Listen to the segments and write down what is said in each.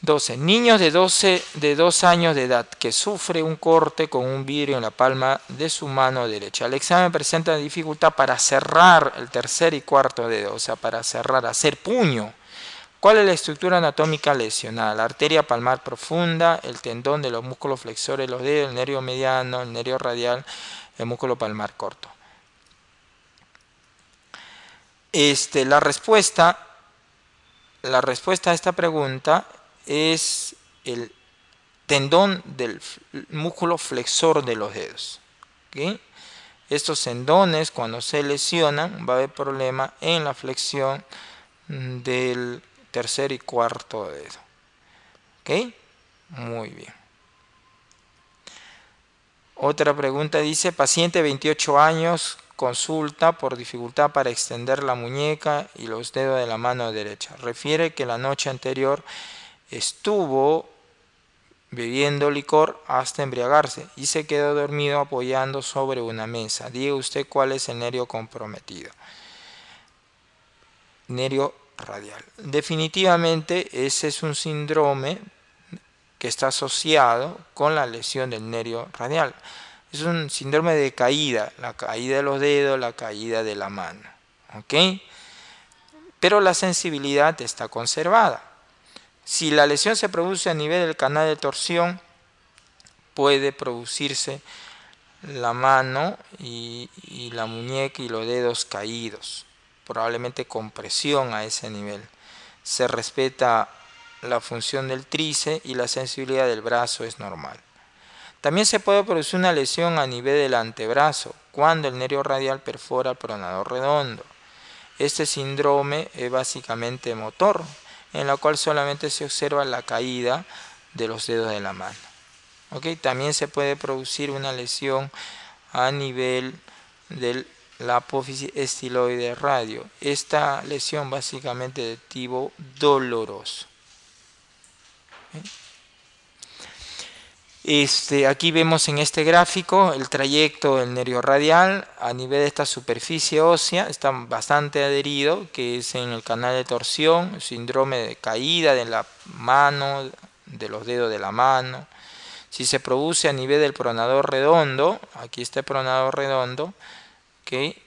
12. Niños de 2 años de edad que sufre un corte con un vidrio en la palma de su mano derecha. El examen presenta dificultad para cerrar el tercer y cuarto dedo, o sea, para cerrar, hacer puño. ¿Cuál es la estructura anatómica lesionada? La arteria palmar profunda, el tendón de los músculos flexores de los dedos, el nervio mediano, el nervio radial, el músculo palmar corto. La respuesta a esta pregunta es el tendón del músculo flexor de los dedos. ¿Okay? Estos tendones, cuando se lesionan, va a haber problema en la flexión del tercer y cuarto dedo. ¿Ok? Muy bien. Otra pregunta dice, paciente 28 años, consulta por dificultad para extender la muñeca y los dedos de la mano derecha. Refiere que la noche anterior estuvo bebiendo licor hasta embriagarse y se quedó dormido apoyando sobre una mesa. Diga usted cuál es el nervio comprometido. Nervio radial. Definitivamente ese es un síndrome que está asociado con la lesión del nervio radial. Es un síndrome de caída, la caída de los dedos, la caída de la mano. ¿Ok? Pero la sensibilidad está conservada. Si la lesión se produce a nivel del canal de torsión, puede producirse la mano y la muñeca y los dedos caídos, probablemente con presión a ese nivel. Se respeta la función del tríceps y la sensibilidad del brazo es normal. También se puede producir una lesión a nivel del antebrazo, cuando el nervio radial perfora el pronador redondo. Este síndrome es básicamente motor, en la cual solamente se observa la caída de los dedos de la mano. ¿Okay? También se puede producir una lesión a nivel de la apófisis estiloide radio. Esta lesión básicamente de tipo doloroso. Aquí vemos en este gráfico el trayecto del nervio radial a nivel de esta superficie ósea, está bastante adherido, que es en el canal de torsión, síndrome de caída de la mano, de los dedos de la mano. Si se produce a nivel del pronador redondo, aquí está el pronador redondo, que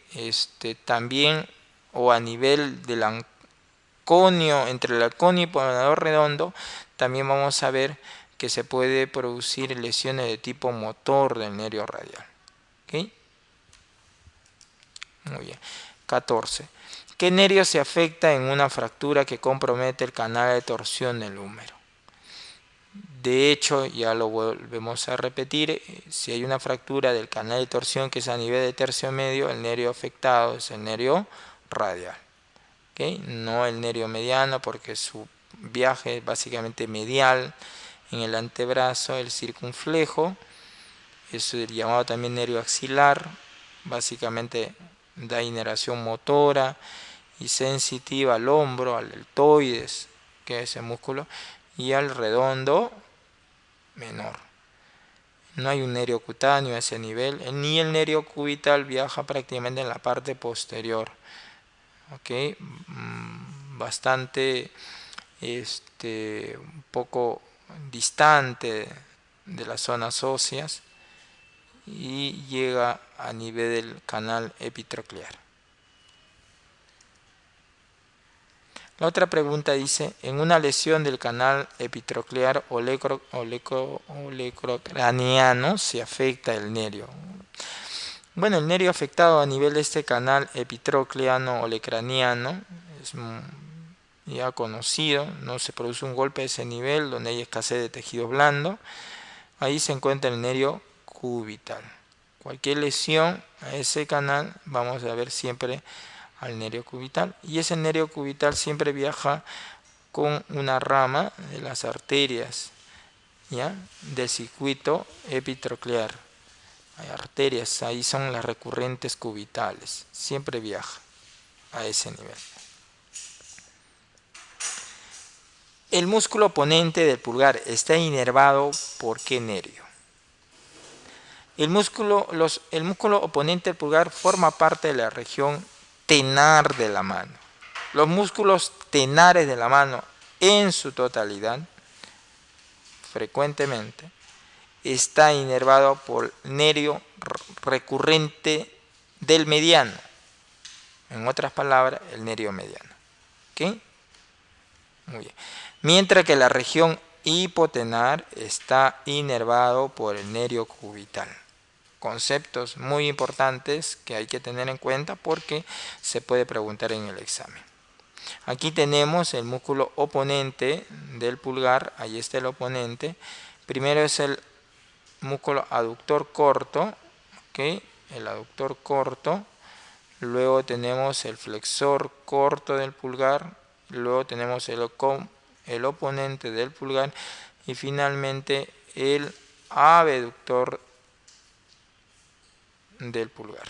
también, o a nivel del anconio, entre el anconio y el pronador redondo, también vamos a ver que se puede producir lesiones de tipo motor del nervio radial. ¿Okay? Muy bien. 14. ¿Qué nervio se afecta en una fractura que compromete el canal de torsión del húmero? De hecho, ya lo volvemos a repetir, si hay una fractura del canal de torsión que es a nivel de tercio medio, el nervio afectado es el nervio radial. ¿Okay? No el nervio mediano, porque su viaje es básicamente medial en el antebrazo, el circunflejo, es el llamado también nervio axilar, básicamente da inervación motora y sensitiva al hombro, al deltoides, que es el músculo, y al redondo menor. No hay un nervio cutáneo a ese nivel, ni el nervio cubital viaja prácticamente en la parte posterior. ¿Okay? Bastante un poco distante de las zonas óseas y llega a nivel del canal epitroclear. La otra pregunta dice, en una lesión del canal epitroclear olecrocraniano se afecta el nervio. Bueno, el nervio afectado a nivel de este canal epitrocleano olecraniano es ya conocido, no se produce un golpe de ese nivel donde hay escasez de tejido blando. Ahí se encuentra el nervio cubital. Cualquier lesión a ese canal vamos a ver siempre al nervio cubital, y ese nervio cubital siempre viaja con una rama de las arterias, ¿ya?, del circuito epitroclear. Hay arterias, ahí son las recurrentes cubitales, siempre viaja a ese nivel. El músculo oponente del pulgar está inervado por ¿qué nervio? El músculo oponente del pulgar forma parte de la región tenar de la mano. Los músculos tenares de la mano en su totalidad frecuentemente, está inervado por el nervio recurrente del mediano. En otras palabras, el nervio mediano. ¿Ok? Muy bien. Mientras que la región hipotenar está inervado por el nervio cubital. Conceptos muy importantes que hay que tener en cuenta porque se puede preguntar en el examen. Aquí tenemos el músculo oponente del pulgar, ahí está el oponente. Primero es el músculo aductor corto, ¿okay? El aductor corto. Luego tenemos el flexor corto del pulgar. Luego tenemos el oponente del pulgar. Y finalmente el abductor del pulgar.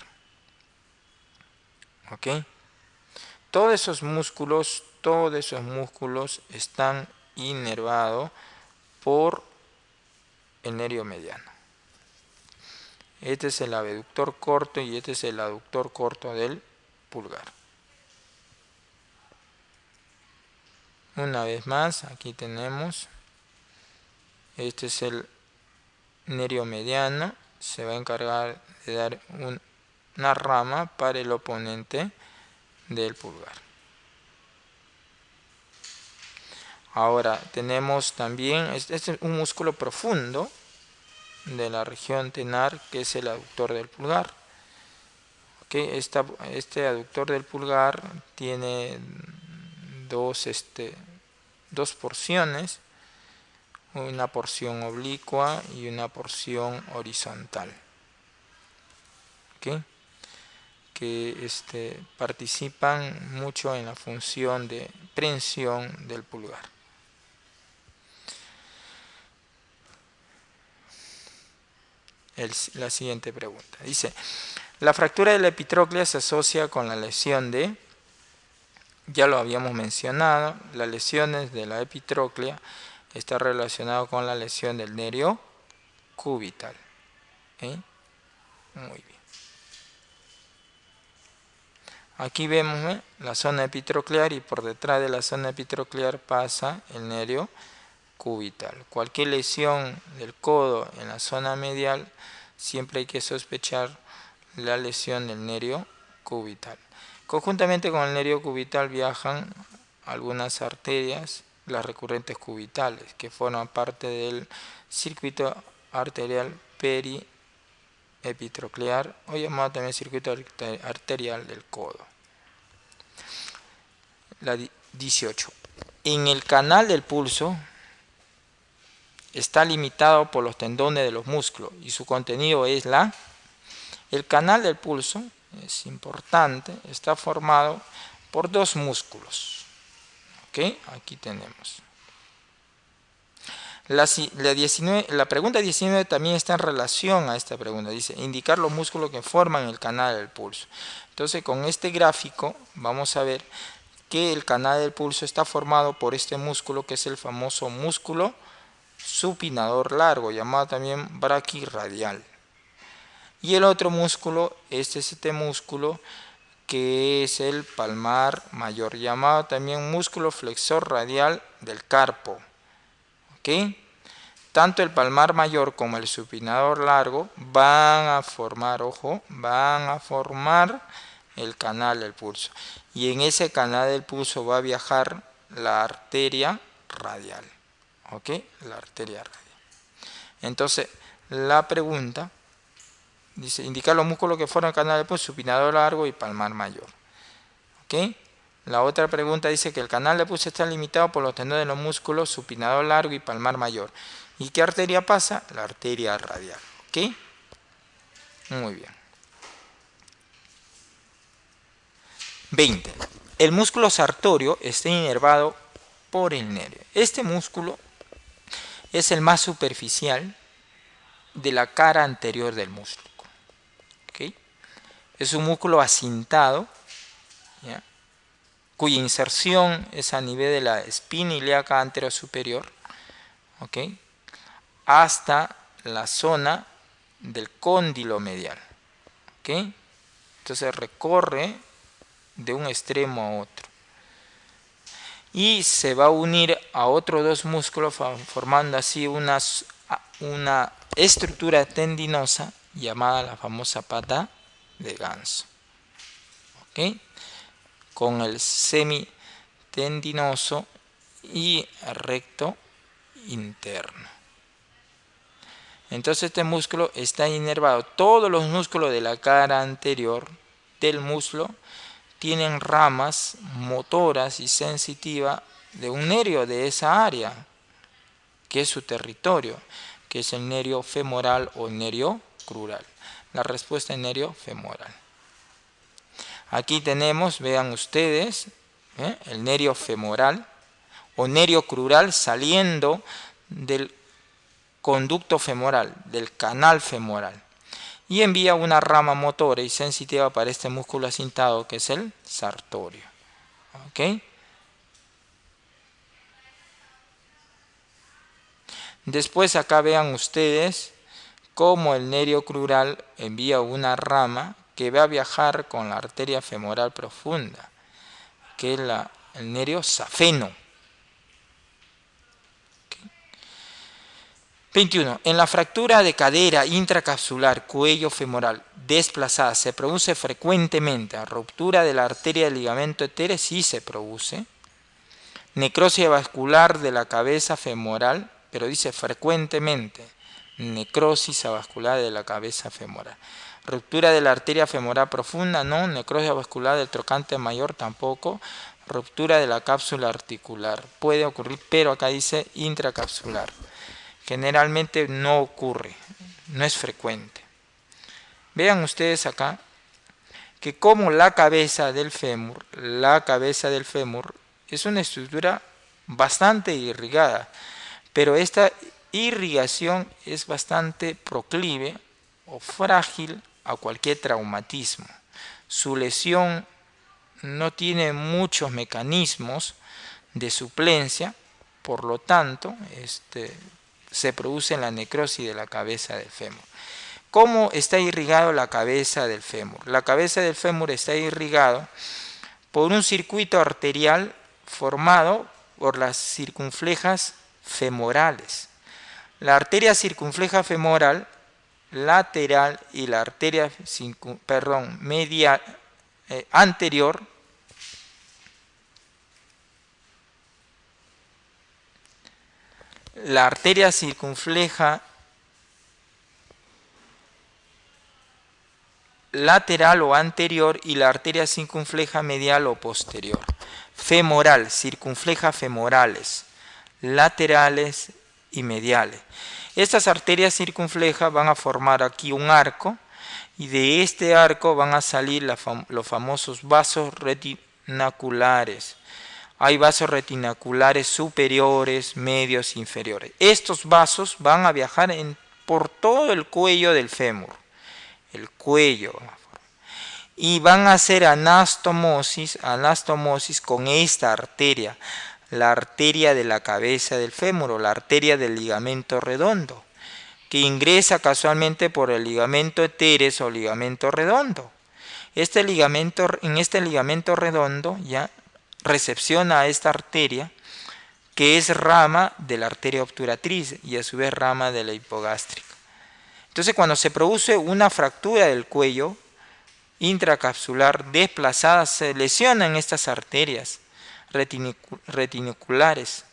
¿Ok? Todos esos músculos están inervados por el nervio mediano. Este es el abductor corto y este es el aductor corto del pulgar. Una vez más, aquí tenemos, este es el nervio mediano, se va a encargar de dar una rama para el oponente del pulgar. Ahora tenemos también, este es un músculo profundo de la región tenar, que es el aductor del pulgar. ¿Okay? Este aductor del pulgar tiene dos porciones, una porción oblicua y una porción horizontal. ¿Okay? Que participan mucho en la función de prensión del pulgar. La siguiente pregunta. Dice, la fractura de la epitróclea se asocia con la lesión de, ya lo habíamos mencionado, las lesiones de la epitróclea están relacionadas con la lesión del nervio cubital. ¿Okay? Muy bien. Aquí vemos la zona epitroclear y por detrás de la zona epitroclear pasa el nervio cubital. Cualquier lesión del codo en la zona medial, siempre hay que sospechar la lesión del nervio cubital. Conjuntamente con el nervio cubital viajan algunas arterias, las recurrentes cubitales, que forman parte del circuito arterial periepitroclear o llamado también circuito arterial del codo. La 18. En el canal del pulso está limitado por los tendones de los músculos y su contenido es el canal del pulso, es importante, está formado por dos músculos. ¿Okay? Aquí tenemos. La pregunta 19 también está en relación a esta pregunta. Dice, indicar los músculos que forman el canal del pulso. Entonces, con este gráfico vamos a ver que el canal del pulso está formado por este músculo que es el famoso músculo supinador largo, llamado también braquirradial. Y el otro músculo, este es este músculo que es el palmar mayor, llamado también músculo flexor radial del carpo. ¿Ok? Tanto el palmar mayor como el supinador largo van a formar, ojo, van a formar el canal del pulso. Y en ese canal del pulso va a viajar la arteria radial. ¿Ok? La arteria radial. Entonces, la pregunta dice, indicar los músculos que forman el canal del pulso, supinador largo y palmar mayor. ¿Ok? La otra pregunta dice que el canal del pulso está limitado por los tendones de los músculos supinador largo y palmar mayor. ¿Y qué arteria pasa? La arteria radial. ¿Ok? Muy bien. 20. El músculo sartorio está inervado por el nervio. Este músculo es el más superficial de la cara anterior del músculo. ¿Okay? Es un músculo acintado, ¿ya? Cuya inserción es a nivel de la espina ilíaca anterosuperior, ¿okay? Hasta la zona del cóndilo medial. ¿Okay? Entonces recorre de un extremo a otro. y se va a unir a otros dos músculos formando así una estructura tendinosa llamada la famosa pata de ganso. ¿Ok? Con el semitendinoso y recto interno. Entonces este músculo está inervado. Todos los músculos de la cara anterior del muslo tienen ramas motoras y sensitivas de un nervio de esa área, que es su territorio, que es el nervio femoral o nervio crural. La respuesta es nervio femoral. Aquí tenemos, vean ustedes, el nervio femoral o nervio crural saliendo del conducto femoral, del canal femoral, y envía una rama motora y sensitiva para este músculo acintado que es el sartorio. ¿Ok? Después acá vean ustedes cómo el nervio crural envía una rama que va a viajar con la arteria femoral profunda, que es el nervio safeno. 21. En la fractura de cadera intracapsular cuello femoral desplazada se produce frecuentemente ruptura de la arteria del ligamento etéreo, sí se produce. Necrosis vascular de la cabeza femoral, pero dice frecuentemente. Necrosis avascular de la cabeza femoral. Ruptura de la arteria femoral profunda, no. Necrosis vascular del trocánter mayor, tampoco. Ruptura de la cápsula articular. Puede ocurrir, pero acá dice intracapsular. Generalmente no ocurre, no es frecuente. Vean ustedes acá que como la cabeza del fémur es una estructura bastante irrigada, pero esta irrigación es bastante proclive o frágil a cualquier traumatismo. Su lesión no tiene muchos mecanismos de suplencia, por lo tanto, se produce la necrosis de la cabeza del fémur. ¿Cómo está irrigado la cabeza del fémur? La cabeza del fémur está irrigado por un circuito arterial formado por las circunflejas femorales. La arteria circunfleja femoral lateral y la arteria anterior la arteria circunfleja lateral o anterior y la arteria circunfleja medial o posterior. Femoral, circunfleja femorales, laterales y mediales. Estas arterias circunflejas van a formar aquí un arco y de este arco van a salir los famosos vasos retinaculares. Hay vasos retinaculares superiores, medios, inferiores. Estos vasos van a viajar por todo el cuello del fémur, el cuello, y van a hacer anastomosis con esta arteria, la arteria de la cabeza del fémur o la arteria del ligamento redondo, que ingresa casualmente por el ligamento eteres o ligamento redondo. En este ligamento redondo ya recepciona a esta arteria, que es rama de la arteria obturatriz y a su vez rama de la hipogástrica. Entonces, cuando se produce una fractura del cuello intracapsular desplazada, se lesionan estas arterias retinaculares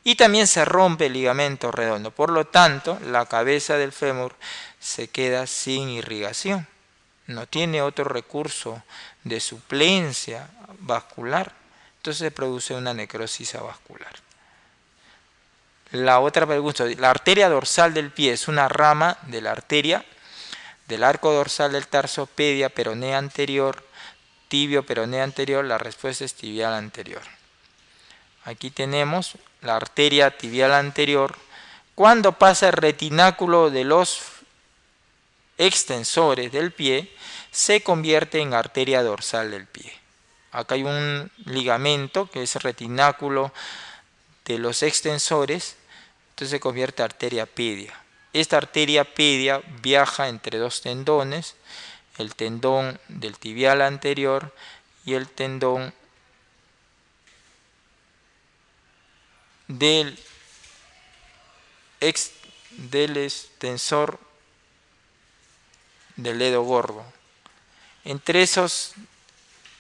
y también se rompe el ligamento redondo. Por lo tanto, la cabeza del fémur se queda sin irrigación. No tiene otro recurso de suplencia vascular. Entonces se produce una necrosis avascular. La otra pregunta, la arteria dorsal del pie es una rama de la arteria del arco dorsal del tarso, pedia, peronea anterior, tibio, peronea anterior. La respuesta es tibial anterior. Aquí tenemos la arteria tibial anterior. Cuando pasa el retináculo de los extensores del pie, se convierte en arteria dorsal del pie. Acá hay un ligamento que es retináculo de los extensores, entonces se convierte en arteria pedia. Esta arteria pedia viaja entre dos tendones, el tendón del tibial anterior y el tendón del extensor del dedo gordo. Entre esos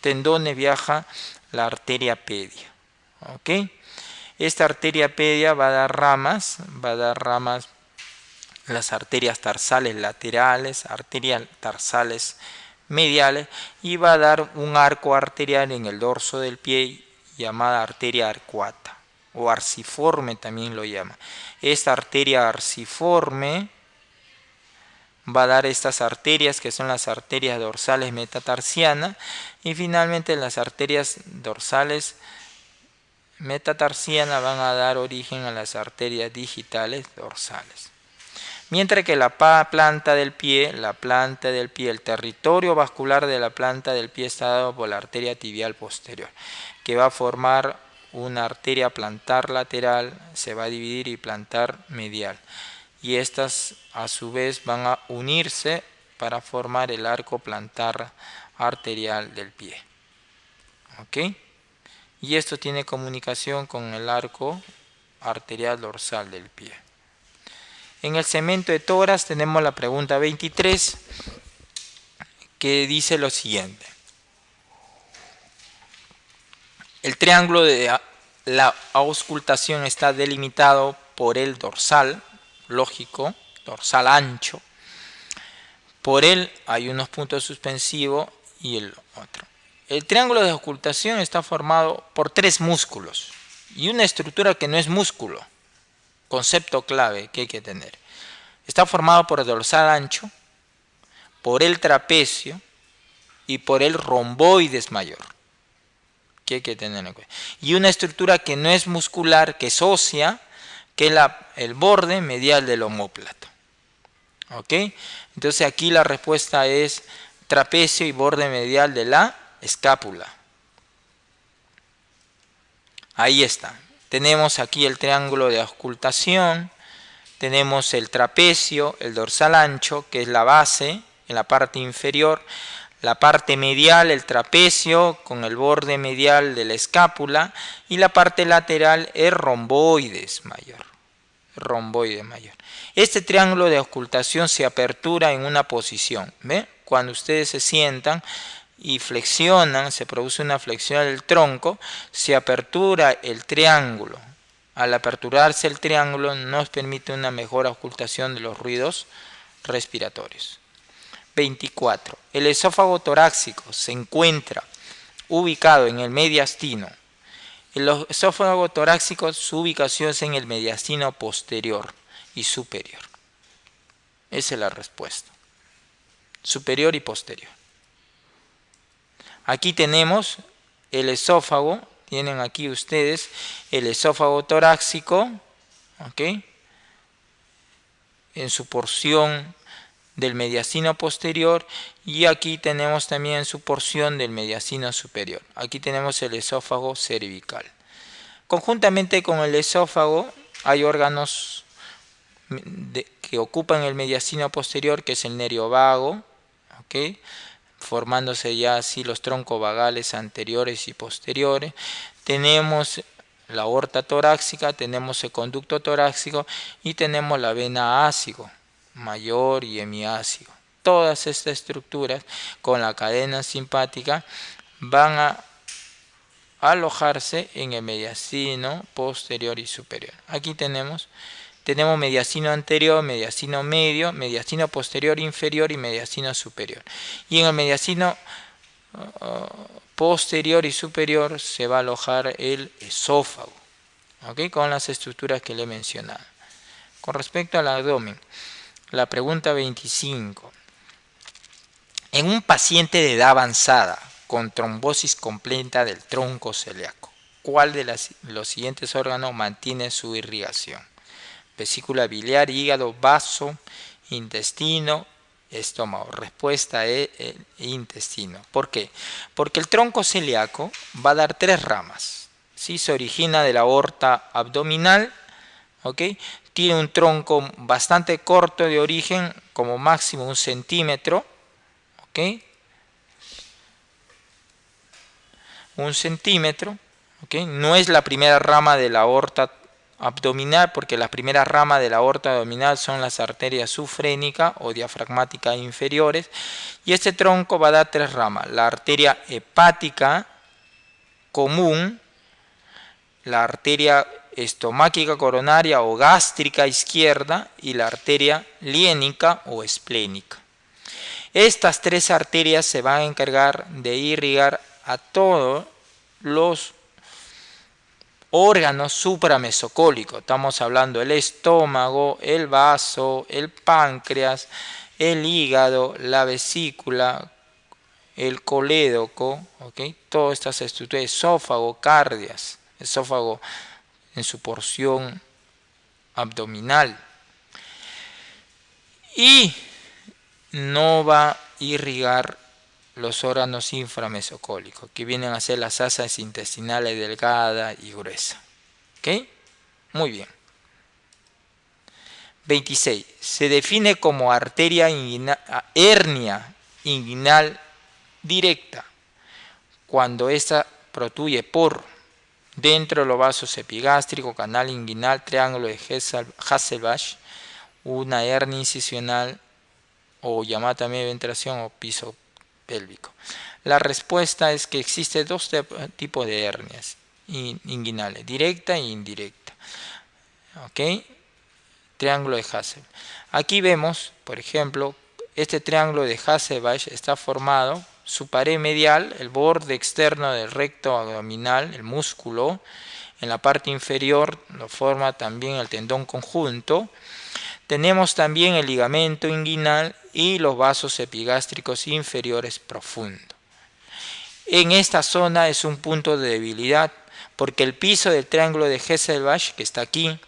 tendones viaja la arteria pedia. ¿Ok? Esta arteria pedia va a dar ramas, las arterias tarsales laterales, arterias tarsales mediales, y va a dar un arco arterial en el dorso del pie llamada arteria arcuata o arciforme también lo llama. Esta arteria arciforme va a dar estas arterias que son las arterias dorsales metatarsianas, y finalmente las arterias dorsales metatarsianas van a dar origen a las arterias digitales dorsales. Mientras que la planta del pie, el territorio vascular de la planta del pie está dado por la arteria tibial posterior, que va a formar una arteria plantar lateral, se va a dividir, y plantar medial. Y estas a su vez van a unirse para formar el arco plantar arterial del pie. ¿Ok? Y esto tiene comunicación con el arco arterial dorsal del pie. En el segmento de tórax tenemos la pregunta 23, que dice lo siguiente. El triángulo de la auscultación está delimitado por el dorsal, lógico, dorsal ancho. Por él hay unos puntos suspensivos y el otro. El triángulo de auscultación está formado por 3 músculos y una estructura que no es músculo. Concepto clave que hay que tener. Está formado por el dorsal ancho, por el trapecio y por el romboides mayor. Que hay que tener en cuenta. Y una estructura que no es muscular, que es ósea, que es el borde medial del omóplato. ¿Ok? Entonces aquí la respuesta es trapecio y borde medial de la escápula. Ahí está. Tenemos aquí el triángulo de auscultación, tenemos el trapecio, el dorsal ancho, que es la base en la parte inferior, la parte medial, el trapecio con el borde medial de la escápula, y la parte lateral es romboides mayor. Este triángulo de auscultación se apertura en una posición. ¿Ve? Cuando ustedes se sientan y flexionan, se produce una flexión del tronco, se apertura el triángulo. Al aperturarse el triángulo nos permite una mejor auscultación de los ruidos respiratorios. 24. El esófago torácico se encuentra ubicado en el mediastino. El esófago torácico, su ubicación es en el mediastino posterior y superior. Esa es la respuesta. Superior y posterior. Aquí tenemos el esófago, tienen aquí ustedes el esófago torácico, ¿ok? En su porción del mediastino posterior, y aquí tenemos también su porción del mediastino superior. Aquí tenemos el esófago cervical. Conjuntamente con el esófago hay órganos que ocupan el mediastino posterior, que es el nervio vago, ¿ok? Formándose ya así los troncos vagales anteriores y posteriores. Tenemos la aorta torácica, tenemos el conducto torácico y tenemos la vena ácido mayor y hemiácido. Todas estas estructuras con la cadena simpática van a alojarse en el mediastino posterior y superior. Aquí tenemos mediastino anterior, mediastino medio, mediastino posterior inferior y mediastino superior. Y en el mediastino posterior y superior se va a alojar el esófago, ¿ok? Con las estructuras que le he mencionado. Con respecto al abdomen, la pregunta 25. En un paciente de edad avanzada con trombosis completa del tronco celíaco, ¿cuál de los siguientes órganos mantiene su irrigación? Vesícula biliar, hígado, vaso, intestino, estómago. Respuesta es el intestino. ¿Por qué? Porque el tronco celíaco va a dar 3 ramas. ¿Sí? Se origina de la aorta abdominal, ¿ok? Tiene un tronco bastante corto de origen, como máximo 1 centímetro, ¿ok? 1 centímetro, ¿ok? No es la primera rama de la aorta abdominal, porque las primeras ramas de la aorta abdominal son las arterias subfrénica o diafragmática inferiores, y este tronco va a dar 3 ramas: la arteria hepática común, la arteria estomáquica coronaria o gástrica izquierda y la arteria liénica o esplénica. Estas 3 arterias se van a encargar de irrigar a todos los órganos supramesocólicos. Estamos hablando del estómago, el vaso, el páncreas, el hígado, la vesícula, el colédoco, ¿okay? Todas estas estructuras, esófago, cardias, esófago en su porción abdominal. Y no va a irrigar los órganos inframesocólicos, que vienen a ser las asas intestinales delgada y gruesa. ¿Ok? Muy bien. 26. Se define como arteria hernia inguinal directa cuando ésta protruye por dentro de los vasos epigásтрicos, canal inguinal, triángulo de Hasselbalch, una hernia incisional o llamada también ventiración o piso pélvico. La respuesta es que existen 2 tipos de hernias inguinales, directa e indirecta. ¿Ok? Triángulo de Hasselbalch. Aquí vemos, por ejemplo, este triángulo de Hasselbalch está formado, su pared medial, el borde externo del recto abdominal, el músculo, en la parte inferior lo forma también el tendón conjunto. Tenemos también el ligamento inguinal y los vasos epigástricos inferiores profundos. En esta zona es un punto de debilidad porque el piso del triángulo de Hasselbalch, que está aquí,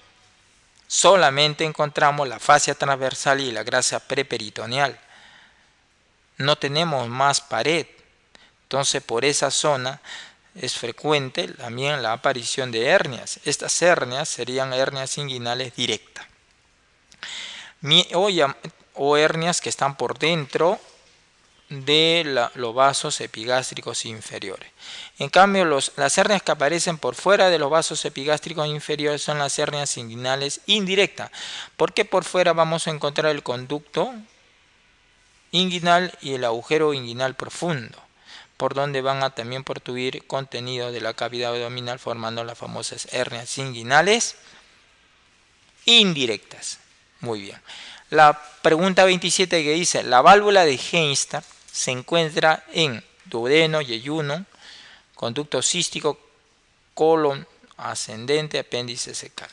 solamente encontramos la fascia transversal y la grasa preperitoneal. No tenemos más pared. Entonces, por esa zona es frecuente también la aparición de hernias. Estas hernias serían hernias inguinales directas. O hernias que están por dentro de los vasos epigástricos inferiores. En cambio, las hernias que aparecen por fuera de los vasos epigástricos inferiores son las hernias inguinales indirectas, porque por fuera vamos a encontrar el conducto inguinal y el agujero inguinal profundo, por donde van a también protruir contenido de la cavidad abdominal formando las famosas hernias inguinales indirectas. Muy bien. La pregunta 27 que dice, la válvula de Henster se encuentra en duodeno, yeyuno, conducto cístico, colon ascendente, apéndice secal.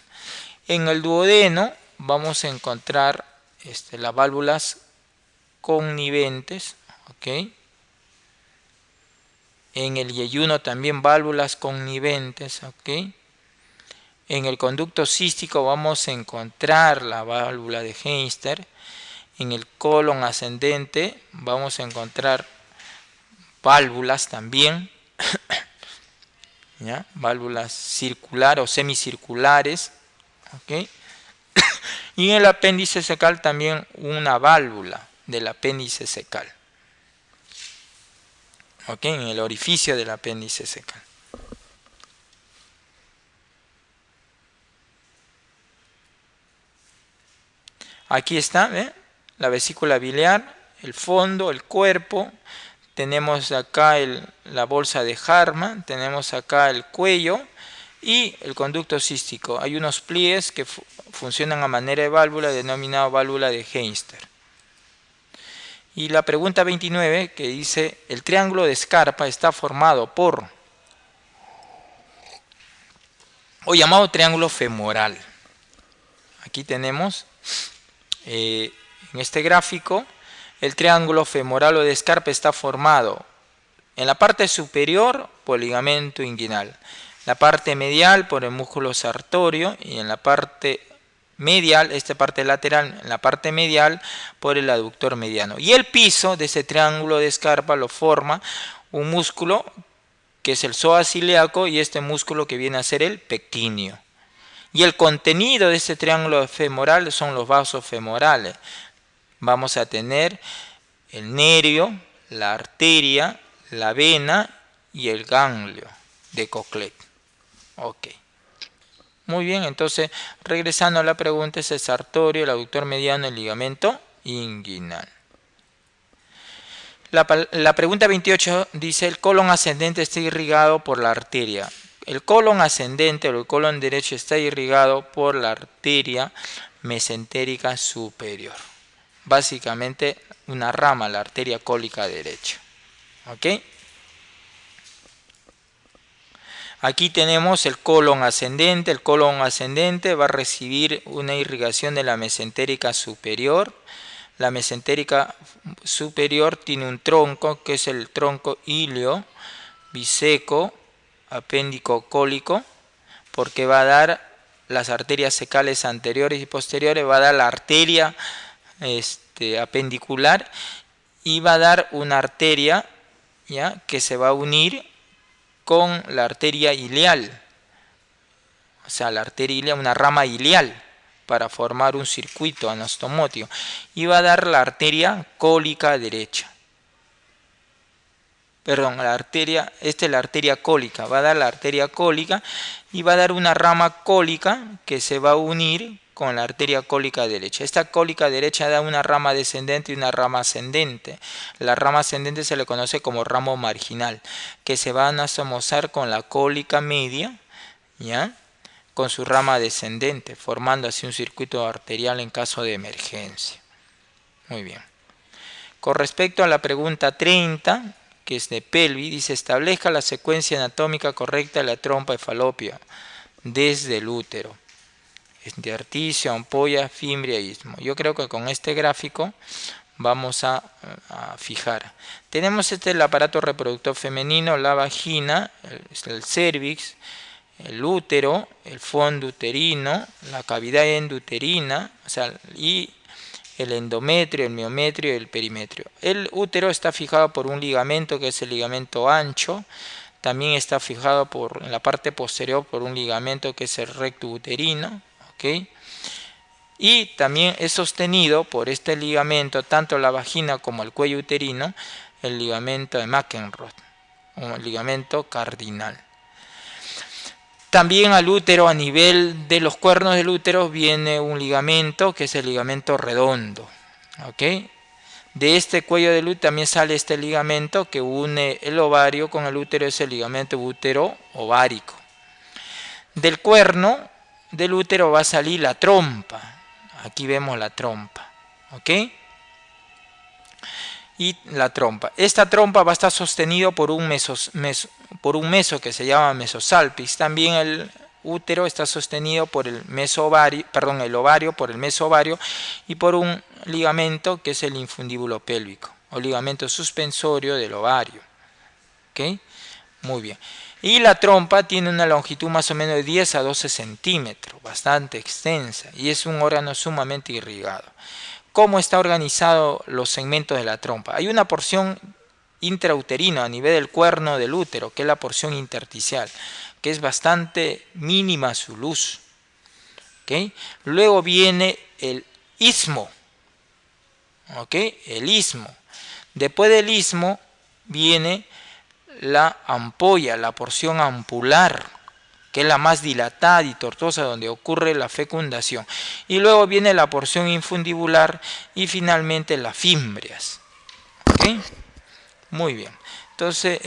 En el duodeno vamos a encontrar las válvulas conniventes, ¿ok? En el yeyuno también válvulas conniventes, ¿ok? En el conducto cístico vamos a encontrar la válvula de Henster. En el colon ascendente vamos a encontrar válvulas también, ¿ya? Válvulas circulares o semicirculares, ¿ok? Y en el apéndice secal también una válvula del apéndice secal, ¿ok? En el orificio del apéndice secal. Aquí está, ¿ve? La vesícula biliar, el fondo, el cuerpo. Tenemos acá la bolsa de Hartmann, tenemos acá el cuello y el conducto cístico. Hay unos pliegues que funcionan a manera de válvula, denominada válvula de Henster. Y la pregunta 29 que dice, el triángulo de Scarpa está formado por, o llamado triángulo femoral. Aquí tenemos en este gráfico, el triángulo femoral o de Scarpa está formado en la parte superior por el ligamento inguinal, la parte medial por el músculo sartorio y en la parte medial, esta parte lateral, en la parte medial por el aductor mediano. Y el piso de ese triángulo de Scarpa lo forma un músculo que es el psoas ilíaco y este músculo que viene a ser el pectíneo. Y el contenido de este triángulo femoral son los vasos femorales. Vamos a tener el nervio, la arteria, la vena y el ganglio de Cochlear. Ok. Muy bien, entonces regresando a la pregunta, es el sartorio, el aductor mediano, el ligamento inguinal. La pregunta 28 dice, el colon ascendente está irrigado por la arteria. El colon ascendente o el colon derecho está irrigado por la arteria mesentérica superior. Básicamente una rama, la arteria cólica derecha. ¿Ok? Aquí tenemos el colon ascendente. El colon ascendente va a recibir una irrigación de la mesentérica superior. La mesentérica superior tiene un tronco que es el tronco ilio, biseco, apéndico cólico, porque va a dar las arterias secales anteriores y posteriores, va a dar la arteria apendicular y va a dar una arteria, ¿ya?, que se va a unir con la arteria ileal, o sea, la arteria ileal, una rama ileal, para formar un circuito anastomótico, y va a dar la arteria cólica derecha. Perdón, la arteria, esta es la arteria cólica, va a dar la arteria cólica y va a dar una rama cólica que se va a unir con la arteria cólica derecha. Esta cólica derecha da una rama descendente y una rama ascendente. La rama ascendente se le conoce como ramo marginal, que se va a anastomosar con la cólica media, ¿ya?, con su rama descendente, formando así un circuito arterial en caso de emergencia. Muy bien. Con respecto a la pregunta 30, que es de pelvis, dice, establezca la secuencia anatómica correcta de la trompa de Falopio desde el útero. Intersticio, ampolla, fimbria, istmo. Yo creo que con este gráfico vamos a fijar. Tenemos el aparato reproductor femenino, la vagina, el cervix, el útero, el fondo uterino, la cavidad endouterina, o sea, y el endometrio, el miometrio y el perimetrio. El útero está fijado por un ligamento que es el ligamento ancho. También está fijado en la parte posterior por un ligamento que es el recto uterino. ¿Okay? Y también es sostenido por este ligamento, tanto la vagina como el cuello uterino, el ligamento de McEnroth, o el ligamento cardinal. También al útero, a nivel de los cuernos del útero, viene un ligamento que es el ligamento redondo. ¿Okay? De este cuello del útero también sale este ligamento que une el ovario con el útero, es el ligamento útero-ovárico. Del cuerno del útero va a salir la trompa. Aquí vemos la trompa. ¿Ok? Y la trompa. Esta trompa va a estar sostenido por un meso que se llama mesosalpis. También el útero está sostenido por el el ovario por el mesovario y por un ligamento que es el infundíbulo pélvico o ligamento suspensorio del ovario. ¿Ok? Muy bien. Y la trompa tiene una longitud más o menos de 10 a 12 centímetros, bastante extensa, y es un órgano sumamente irrigado. ¿Cómo está organizado los segmentos de la trompa? Hay una porción intrauterina a nivel del cuerno del útero, que es la porción intersticial, que es bastante mínima su luz. ¿Okay? Luego viene el istmo. ¿Okay? El istmo. Después del istmo viene la ampolla, la porción ampular, que es la más dilatada y tortuosa, donde ocurre la fecundación. Y luego viene la porción infundibular y finalmente las fimbrias. ¿Okay? Muy bien. Entonces,